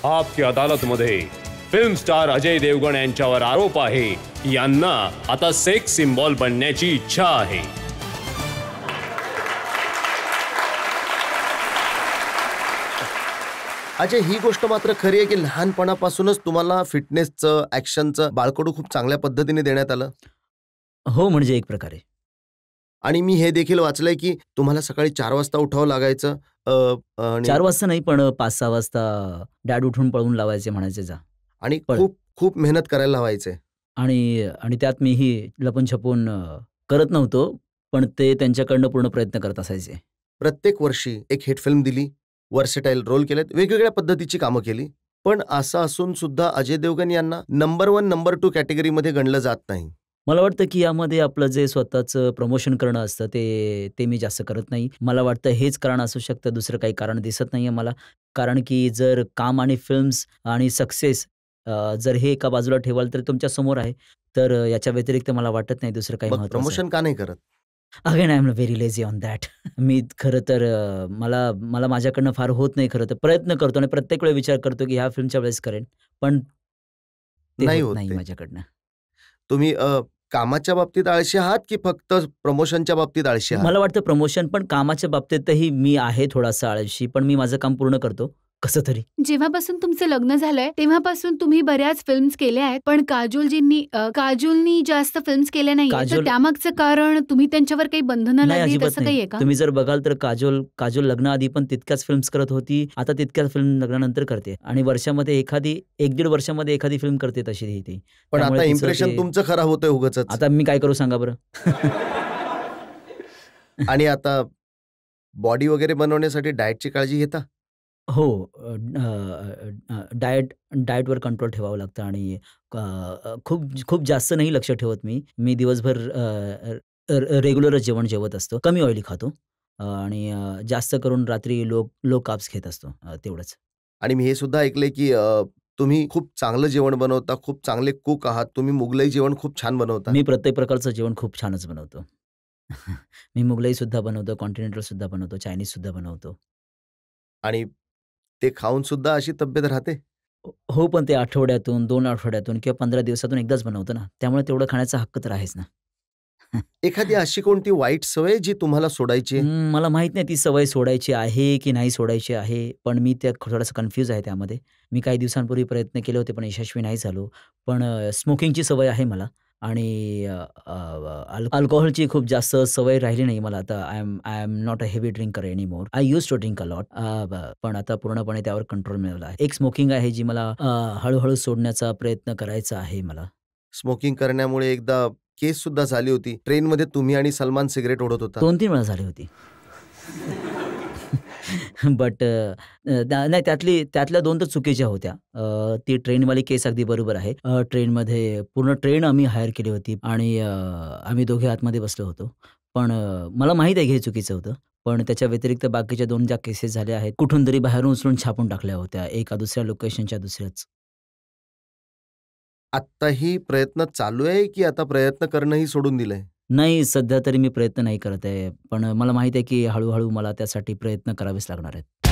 आपकी अदालतमध्ये film star Ajay Devgan यांच्यावर आरोप आहे की यांना आता सेक्स सिम्बॉल बनण्याची इच्छा आहे. अजय, ही गोष्ट मात्र खरी आहे की लहानपणापासूनच तुम्हाला फिटनेसचं, ॲक्शनचं बाळकडू खूप चांगल्या पद्धतीने देण्यात आलं? हो, म्हणजे एक प्रकारे. आणि मी हे देखील वाचलंय की तुम्हाला सकाळी 4 वाजता उठावं लागायचं. 4 वाजता नाही, पण 5-6 वाजता डॅड उठून पळून लावायचे, म्हणायचे जा. आणि खूप खूप मेहनत करायला लावायचे. आणि त्यात मीही लपून-छपून करत नव्हतो, पण ते त्यांच्याकडनं पूर्ण प्रयत्न करत असायचे. प्रत्येक वर्षी एक हिट फिल्म दिली, वर्सेटाईल रोल केलेत, वेगवेगळ्या पद्धतीची कामं केली. पण असं असून सुद्धा अजय देवगण यांना नंबर 1, नंबर 2 कॅटेगरीमध्ये गणलं जात नाही. मला वाटतं की यामध्ये आपलं जे स्वतःचं प्रमोशन करणं असतं ते मी जास्त करत नाही. मला वाटतं हेच कारण असू शकतं, दुसरं काही कारण दिसत नाहीये मला. कारण की जर काम आणि फिल्म्स आणि सक्सेस जर हे एका बाजूला ठेवाल तर तुमच्या समोर आहे. तर याच्या व्यतिरिक्त मला वाटत नाही दुसरं काही मग महत्त्वाचं. प्रमोशन का नाही करत? Again I am very lazy on that. मी खरं तर मला माझ्याकडनं फार होत नाही खरं तर. प्रयत्न करतो आणि प्रत्येक वेळी विचार करतो की ह्या फिल्मच्या वेळेस करेन, पण ते नाही होत होत नाही ते. माझ्याकडनं. तुम्ही कामाच्या बाबतीत आळशी आहात की फक्त प्रमोशनच्या बाबतीत आळशी आहात? मला वाटतं प्रमोशन पण कामाच्या बाबतीतही मी आहे थोडासा आळशी, पण मी माझं काम पूर्ण करतो कसं तरी. जेव्हापासून तुमचं लग्न झालंय तेव्हापासून तुम्ही बऱ्याच फिल्म्स केल्या आहेत, पण काजोलनी जास्त फिल्म्स केल्या नाहीये. तर त्यामागचं कारण तुम्ही त्यांच्यावर काही बंधनं नाही, लादलीत अजिबात असं काही नाही. आहे का? तुम्ही जर बघाल तर काजोल लग्नाआधी पण तितक्याच फिल्म्स करत होती. आता तितक्याच फिल्म लग्नानंतर करते आणि वर्षामध्ये 1-1.5 वर्षामध्ये एखादी फिल्म करते तशी ती. पण त्यामुळे आता तिचं इम्प्रेशन ते- तुमचं खराब होतंय उगाचच. आता मी काय करू सांगा बरं? आणि आता बॉडी वगैरे बनवण्यासाठी डाएटची काळजी घेता? हो. डाएटवर कंट्रोल ठेवावं लागतं आणि खूप जास्त नाही लक्ष ठेवत मी. मी दिवसभर रेग्युलरच जेवण जेवत असतो. कमी ऑइली खातो आणि जास्त करून रात्री लो कार्ब्स घेत असतो, तेवढंच. आणि मी हे सुद्धा ऐकलंय की तुम्ही खूप चांगलं जेवण बनवता, खूप चांगले कुक आहात. तुम्ही मुघलाई जेवण खूप छान बनवता. मी प्रत्येक प्रकारचं जेवण खूप छानच बनवतो. मी मुघलाईसुद्धा बनवतो, कॉन्टिनेंटलसुद्धा बनवतो, चायनीजसुद्धा बनवतो. आणि ते खाऊन सुद्धा अशी तब्येत राहते? हो, पण ते आठवड्यातून, 2 आठवड्यातून किंवा 15 दिवसातून एकदाच बनवतो ना. त्यामुळे तेवढं खाण्याचा हक्क तर आहेच ना. एखादी अशी कोणती वाईट सवय जी तुम्हाला सोडायची आहे? मला माहीत नाही ती सवय सोडायची आहे की नाही सोडायची आहे. पण मी त्या थोडासा कन्फ्यूज आहे त्यामध्ये. मी काही दिवसांपूर्वी प्रयत्न केले होते, पण यशस्वी नाही झालो. पण स्मोकिंगची सवय आहे मला आणि अल्कोहलची खूप जास्त सवय राहिली नाही मला आता. I am not a heavy drinker anymore. I used to drink a lot. पण आता पूर्णपणे त्यावर कंट्रोल मिळवला आहे. एक स्मोकिंग आहे जी मला हळू सोडण्याचा प्रयत्न करायचा आहे मला. स्मोकिंग करण्यामुळे एकदा केस सुद्धा झाली होती. ट्रेनमध्ये तुम्ही आणि सलमान सिगारेट ओढत होता. 2-3 वेळा झाली होती. बट नाही, त्यातल्या 2 तर चुकीच्या होत्या. ती ट्रेनवाली केस अगदी बरोबर आहे. ट्रेनमध्ये पूर्ण ट्रेन आम्ही हायर केली होती आणि आम्ही दोघे आतमध्ये बसलो होतो. पण मला माहीत आहे की हे चुकीचं होतं. पण त्याच्या व्यतिरिक्त बाकीच्या 2 ज्या केसेस झाल्या आहेत, कुठून तरी बाहेरून उचलून छापून टाकल्या होत्या. एका दुसऱ्या लोकेशनच्या दुसऱ्याच. आत्ताही प्रयत्न चालू आहे की आता प्रयत्न करणंही सोडून दिलंय? नाही, सध्या तरी मी प्रयत्न नाही करत आहे. पण मला माहीत आहे की हळू मला त्यासाठी प्रयत्न करावेच लागणार आहेत.